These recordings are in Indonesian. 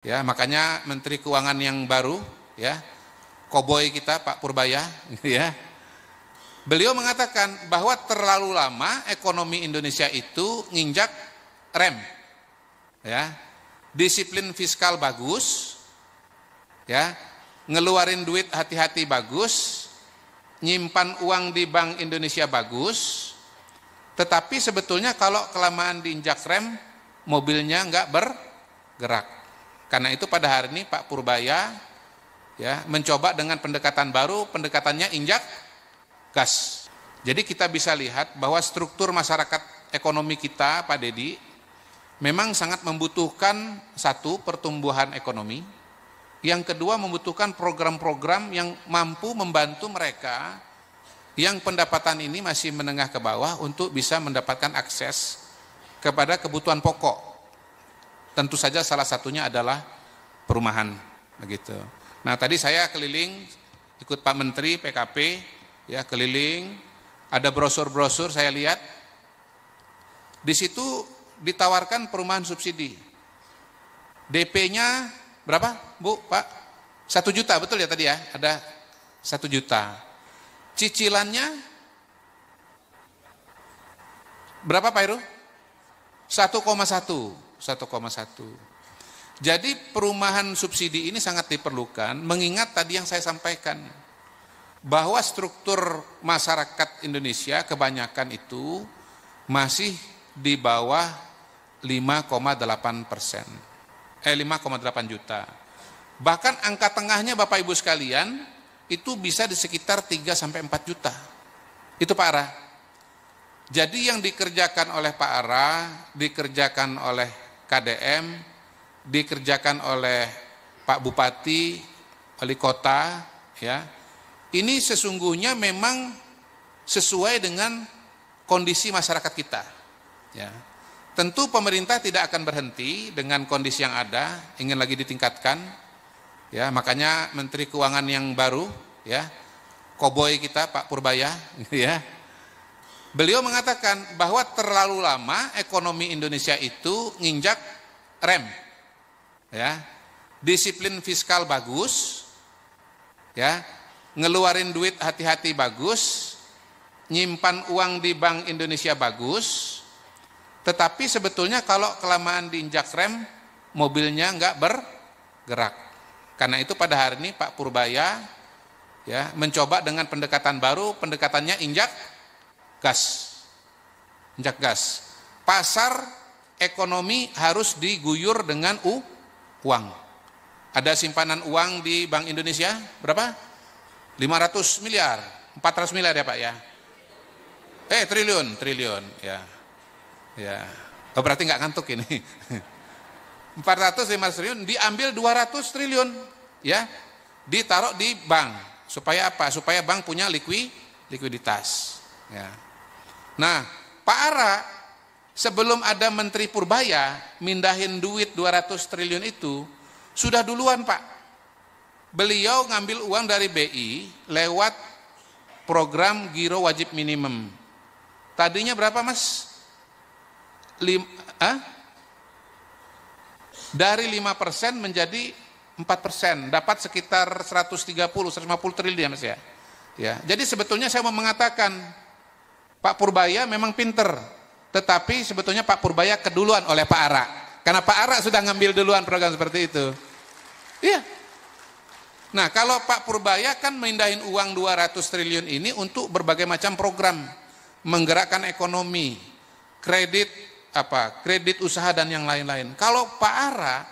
Ya, makanya Menteri Keuangan yang baru, ya, koboi kita Pak Purbaya, ya, beliau mengatakan bahwa terlalu lama ekonomi Indonesia itu nginjak rem, ya, disiplin fiskal bagus, ya, ngeluarin duit hati-hati bagus, nyimpan uang di Bank Indonesia bagus, tetapi sebetulnya kalau kelamaan diinjak rem, mobilnya nggak bergerak. Karena itu pada hari ini Pak Purbaya, ya, mencoba dengan pendekatan baru, pendekatannya injak gas. Jadi kita bisa lihat bahwa struktur masyarakat ekonomi kita, Pak Dedi, memang sangat membutuhkan satu, pertumbuhan ekonomi. Yang kedua, membutuhkan program-program yang mampu membantu mereka yang pendapatan ini masih menengah ke bawah untuk bisa mendapatkan akses kepada kebutuhan pokok. Tentu saja salah satunya adalah perumahan, begitu. Nah, tadi saya keliling ikut Pak Menteri PKP, ya, keliling, ada brosur-brosur saya lihat. Di situ ditawarkan perumahan subsidi. DP-nya berapa, Bu, Pak? 1 juta, betul ya tadi ya? Ada 1 juta. Cicilannya berapa, Pak Heru? 1,1. Jadi perumahan subsidi ini sangat diperlukan, mengingat tadi yang saya sampaikan, bahwa struktur masyarakat Indonesia kebanyakan itu masih di bawah 5,8%. 5,8 juta. Bahkan angka tengahnya Bapak Ibu sekalian itu bisa di sekitar 3-4 juta. Itu Pak Ara. Jadi yang dikerjakan oleh Pak Ara, dikerjakan oleh KDM, dikerjakan oleh Pak Bupati, Wali Kota, ya. Ini sesungguhnya memang sesuai dengan kondisi masyarakat kita, ya. Tentu pemerintah tidak akan berhenti dengan kondisi yang ada, ingin lagi ditingkatkan, ya. Makanya Menteri Keuangan yang baru, ya, koboi kita Pak Purbaya, ya, beliau mengatakan bahwa terlalu lama ekonomi Indonesia itu nginjak rem, ya, disiplin fiskal bagus, ya, ngeluarin duit hati-hati bagus, nyimpan uang di Bank Indonesia bagus, tetapi sebetulnya kalau kelamaan diinjak rem, mobilnya nggak bergerak. Karena itu pada hari ini Pak Purbaya, ya, mencoba dengan pendekatan baru, pendekatannya injak gas. Pasar ekonomi harus diguyur dengan uang. Ada simpanan uang di Bank Indonesia berapa? 500 miliar, 400 miliar ya Pak ya? Triliun ya. Ya. Oh, berarti nggak ngantuk ini. 400, 500 triliun diambil 200 triliun, ya, ditaruh di bank. Supaya apa? Supaya bank punya likuiditas, ya. Nah, Pak Ara sebelum ada Menteri Purbaya mindahin duit 200 triliun itu sudah duluan Pak. Beliau ngambil uang dari BI lewat program giro wajib minimum. Tadinya berapa Mas? Dari 5% menjadi 4%, dapat sekitar 130-150 triliun ya Mas ya. Ya, jadi sebetulnya saya mau mengatakan Pak Purbaya memang pinter, tetapi sebetulnya Pak Purbaya keduluan oleh Pak Ara, karena Pak Ara sudah ngambil duluan program seperti itu. Iya. Nah, kalau Pak Purbaya kan mindahin uang 200 triliun ini untuk berbagai macam program, menggerakkan ekonomi, kredit usaha dan yang lain-lain. Kalau Pak Ara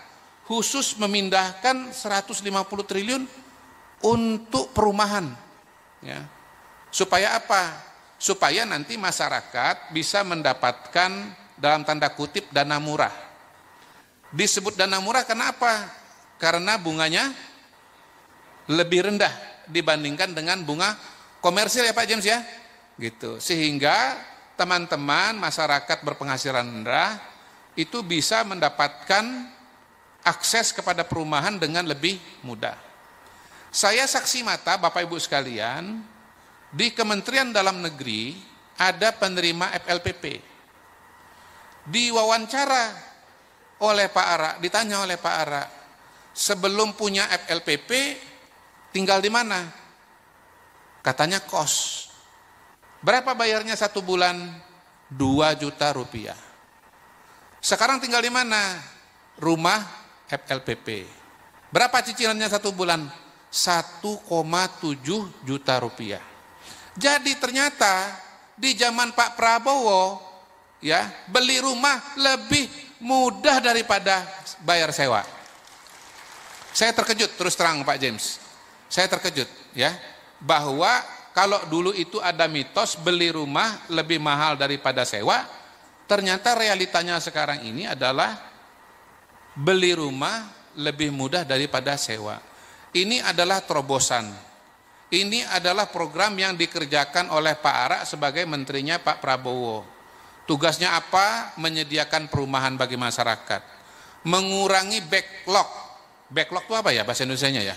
khusus memindahkan 150 triliun untuk perumahan, ya. Supaya apa? Supaya nanti masyarakat bisa mendapatkan dalam tanda kutip dana murah. Disebut dana murah kenapa? Karena bunganya lebih rendah dibandingkan dengan bunga komersil ya Pak James ya. Gitu. Sehingga teman-teman masyarakat berpenghasilan rendah itu bisa mendapatkan akses kepada perumahan dengan lebih mudah. Saya saksi mata Bapak Ibu sekalian, di Kementerian Dalam Negeri ada penerima FLPP. Diwawancara oleh Pak Ara, ditanya oleh Pak Ara, sebelum punya FLPP tinggal di mana? Katanya kos. Berapa bayarnya satu bulan? 2 juta rupiah. Sekarang tinggal di mana? Rumah FLPP. Berapa cicilannya satu bulan? 1,7 juta rupiah. Jadi ternyata di zaman Pak Prabowo, ya, beli rumah lebih mudah daripada bayar sewa. Saya terkejut, terus terang Pak James. Saya terkejut, ya, bahwa kalau dulu itu ada mitos beli rumah lebih mahal daripada sewa, ternyata realitanya sekarang ini adalah beli rumah lebih mudah daripada sewa. Ini adalah terobosan. Ini adalah program yang dikerjakan oleh Pak Ara sebagai menterinya Pak Prabowo. Tugasnya apa? Menyediakan perumahan bagi masyarakat. Mengurangi backlog. Backlog itu apa ya bahasa Indonesianya ya?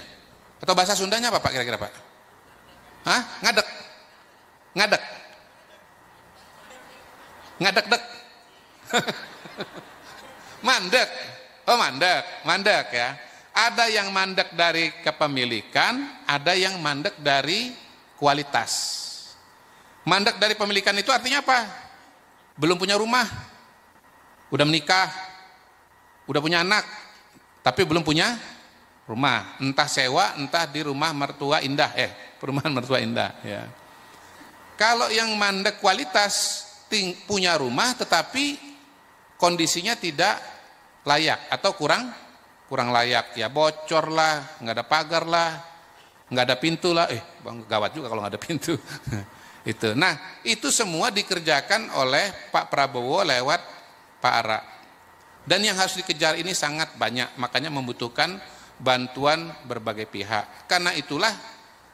Atau bahasa Sundanya apa Pak kira-kira Pak? Hah? Ngadek? Ngadek? Ngadek-dek? Mandek? Oh mandek, mandek ya. Ada yang mandek dari kepemilikan, ada yang mandek dari kualitas. Mandek dari pemilikan itu artinya apa? Belum punya rumah, udah menikah, udah punya anak, tapi belum punya rumah. Entah sewa, entah di rumah mertua indah, perumahan mertua indah. Ya. Kalau yang mandek kualitas, punya rumah tetapi kondisinya tidak layak atau kurang layak, ya bocor lah, nggak ada pagar lah, nggak ada pintu lah, bang gawat juga kalau nggak ada pintu. Itu. Nah, itu semua dikerjakan oleh Pak Prabowo lewat Pak Ara. Dan yang harus dikejar ini sangat banyak, makanya membutuhkan bantuan berbagai pihak. Karena itulah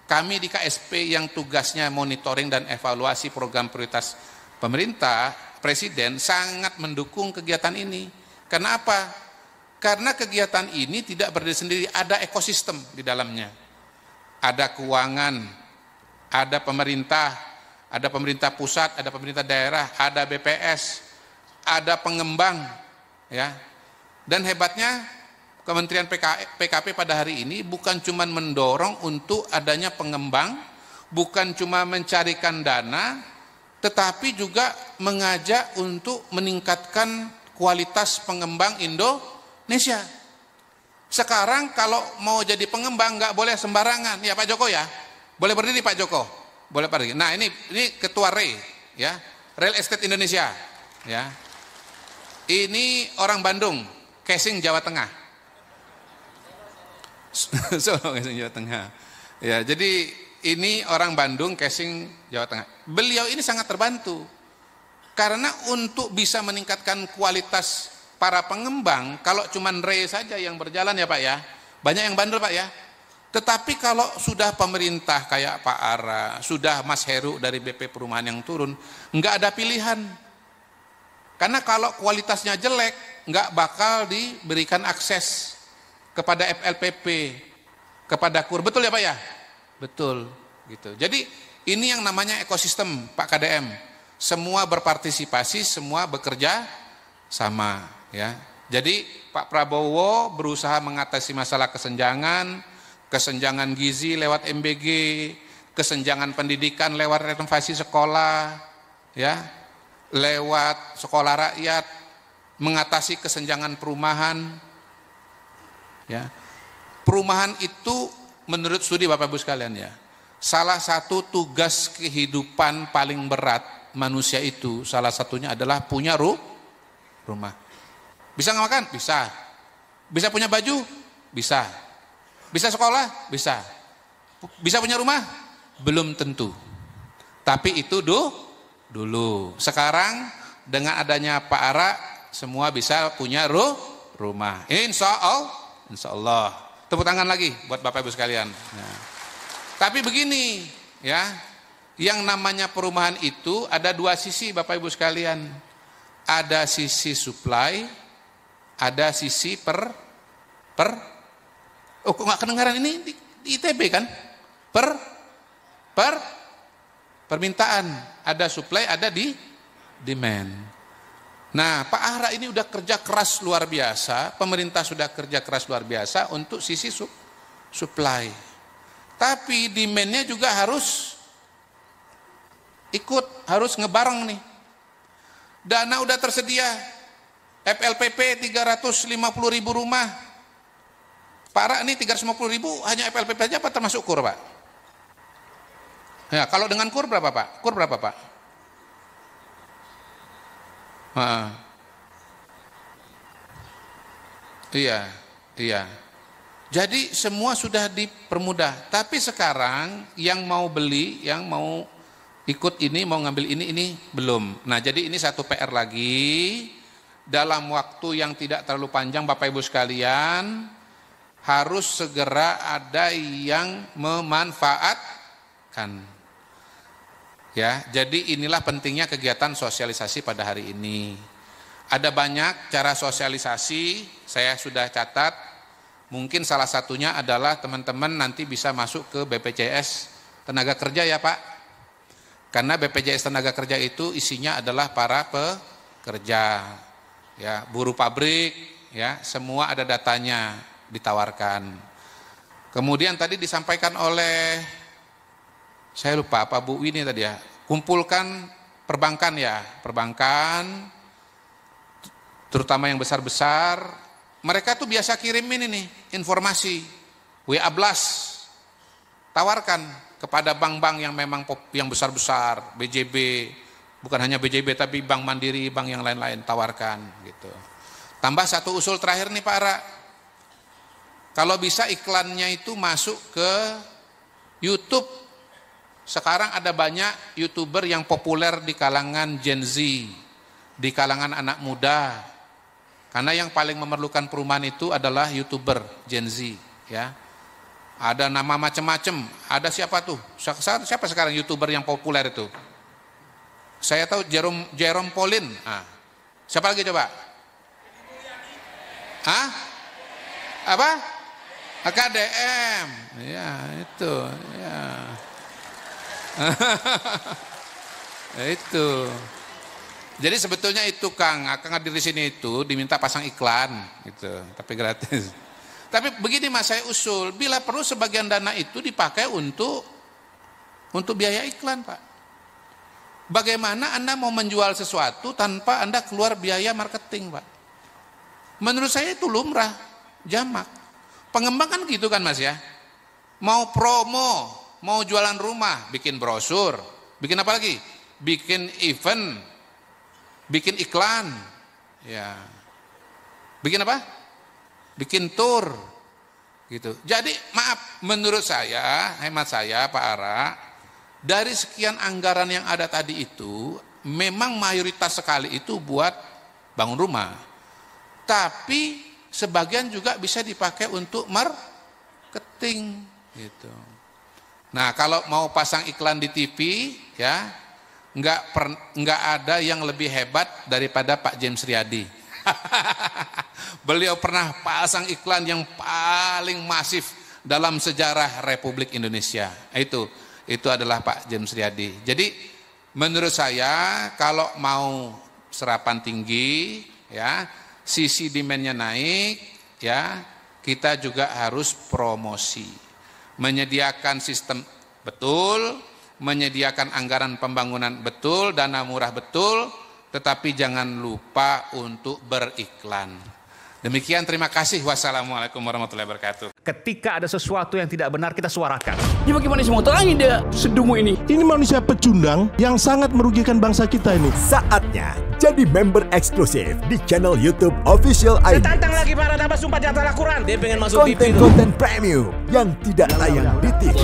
kami di KSP yang tugasnya monitoring dan evaluasi program prioritas pemerintah, Presiden sangat mendukung kegiatan ini. Karena apa? Karena kegiatan ini tidak berdiri sendiri, ada ekosistem di dalamnya. Ada keuangan, ada pemerintah pusat, ada pemerintah daerah, ada BPS, ada pengembang, ya. Dan hebatnya Kementerian PKP pada hari ini bukan cuma mendorong untuk adanya pengembang, bukan cuma mencarikan dana, tetapi juga mengajak untuk meningkatkan kualitas pengembang Indonesia. Sekarang kalau mau jadi pengembang nggak boleh sembarangan, ya Pak Joko ya. Boleh berdiri Pak Joko, boleh berdiri. Nah ini Ketua REI, ya, Real Estate Indonesia, ya. Ini orang Bandung, casing Jawa Tengah. Solo casing Jawa Tengah. Ya, jadi ini orang Bandung casing Jawa Tengah. Beliau ini sangat terbantu karena untuk bisa meningkatkan kualitas para pengembang, kalau cuman REI saja yang berjalan ya Pak ya, banyak yang bandel Pak ya. Tetapi kalau sudah pemerintah kayak Pak Ara, sudah Mas Heru dari BP Perumahan yang turun, nggak ada pilihan. Karena kalau kualitasnya jelek, nggak bakal diberikan akses kepada FLPP, kepada KUR. Betul ya Pak ya? Betul. Gitu. Jadi ini yang namanya ekosistem Pak KDM. Semua berpartisipasi, semua bekerja sama. Ya. Jadi Pak Prabowo berusaha mengatasi masalah kesenjangan gizi lewat MBG, kesenjangan pendidikan lewat renovasi sekolah, ya, lewat sekolah rakyat, mengatasi kesenjangan perumahan. Ya. Perumahan itu menurut studi Bapak Ibu sekalian ya, salah satu tugas kehidupan paling berat manusia itu salah satunya adalah punya rumah. Bisa nggak makan? Bisa. Bisa punya baju? Bisa. Bisa sekolah? Bisa. Bisa punya rumah? Belum tentu. Tapi itu dulu. Sekarang dengan adanya Pak Ara semua bisa punya rumah. Insya Allah. Tepuk tangan lagi buat Bapak Ibu sekalian. Nah. Tapi begini, ya, yang namanya perumahan itu ada dua sisi Bapak Ibu sekalian. Ada sisi supply, ada sisi oh kok nggak kedengaran ini di ITB kan? Permintaan, ada supply, ada di demand. Nah, Pak Ahra ini udah kerja keras luar biasa, pemerintah sudah kerja keras luar biasa untuk sisi supply. Tapi demand-nya juga harus ikut, harus ngebareng nih. Dana udah tersedia, FLPP 350.000 rumah. Pak Ahra ini 350.000 hanya FLPP aja apa termasuk KUR, Pak? Ya, kalau dengan KUR berapa, Pak? KUR berapa, Pak? Iya. Jadi semua sudah dipermudah. Tapi sekarang yang mau beli, yang mau ikut ini, mau ngambil ini belum. Nah, jadi ini satu PR lagi. Dalam waktu yang tidak terlalu panjang, Bapak Ibu sekalian, harus segera ada yang memanfaatkan. Ya, jadi inilah pentingnya kegiatan sosialisasi pada hari ini. Ada banyak cara sosialisasi, saya sudah catat. Mungkin salah satunya adalah teman-teman nanti bisa masuk ke BPJS Tenaga Kerja ya Pak. Karena BPJS Tenaga Kerja itu isinya adalah para pekerja, ya, buruh pabrik, ya, semua ada datanya ditawarkan. Kemudian tadi disampaikan oleh, saya lupa apa Bu Wini tadi ya, kumpulkan perbankan ya, perbankan terutama yang besar-besar, mereka tuh biasa kirimin ini informasi WA Blast, tawarkan kepada bank-bank yang memang yang besar-besar, BJB, bukan hanya BJB tapi Bank Mandiri, bank yang lain-lain, tawarkan gitu. Tambah satu usul terakhir nih Pak Ara, kalau bisa iklannya itu masuk ke YouTube. Sekarang ada banyak YouTuber yang populer di kalangan Gen Z, di kalangan anak muda. Karena yang paling memerlukan perumahan itu adalah YouTuber Gen Z, ya. Ada nama macam-macam. Ada siapa tuh? Siapa sekarang YouTuber yang populer itu? Saya tahu Jerome Pauline. Ah. Siapa lagi coba? Hah? Apa? KDM. Ya, itu, ya. Itu. Jadi sebetulnya itu Kang hadir di sini itu diminta pasang iklan gitu, tapi gratis. Tapi begini Mas, saya usul, bila perlu sebagian dana itu dipakai untuk biaya iklan, Pak. Bagaimana Anda mau menjual sesuatu tanpa Anda keluar biaya marketing, Pak? Menurut saya itu lumrah, jamak. Pengembang kan gitu kan Mas ya. Mau promo, mau jualan rumah, bikin brosur, bikin apa lagi? Bikin event, bikin iklan, ya. Bikin apa? Bikin tour, gitu. Jadi maaf, menurut saya, hemat saya Pak Ara, dari sekian anggaran yang ada tadi itu, memang mayoritas sekali itu buat bangun rumah. Tapi sebagian juga bisa dipakai untuk marketing, gitu. Nah, kalau mau pasang iklan di TV, ya, nggak ada yang lebih hebat daripada Pak James Riyadi. Beliau pernah pasang iklan yang paling masif dalam sejarah Republik Indonesia. Itu adalah Pak James Riyadi. Jadi menurut saya kalau mau serapan tinggi, ya, sisi demand-nya naik, ya, kita juga harus promosi. Menyediakan sistem betul, menyediakan anggaran pembangunan betul, dana murah betul, tetapi jangan lupa untuk beriklan. Demikian, terima kasih. Wassalamualaikum warahmatullahi wabarakatuh. Ketika ada sesuatu yang tidak benar, kita suarakan. Ya bagaimana semua terangin dia sedungu ini? Ini manusia pecundang yang sangat merugikan bangsa kita ini. Saatnya jadi member eksklusif di channel YouTube Official ID. Tantang lagi para tambah sumpah di atas Al-Quran. Dia pengen masuk TV. Konten-konten premium yang tidak tayang di TV.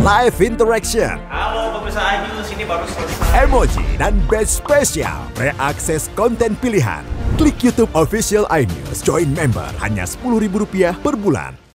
Live interaction. Halo pemirsa iNews, ini baru selesai. Emoji dan badge spesial. Reakses konten pilihan. Klik YouTube Official iNews. Join member hanya Rp10.000 per bulan.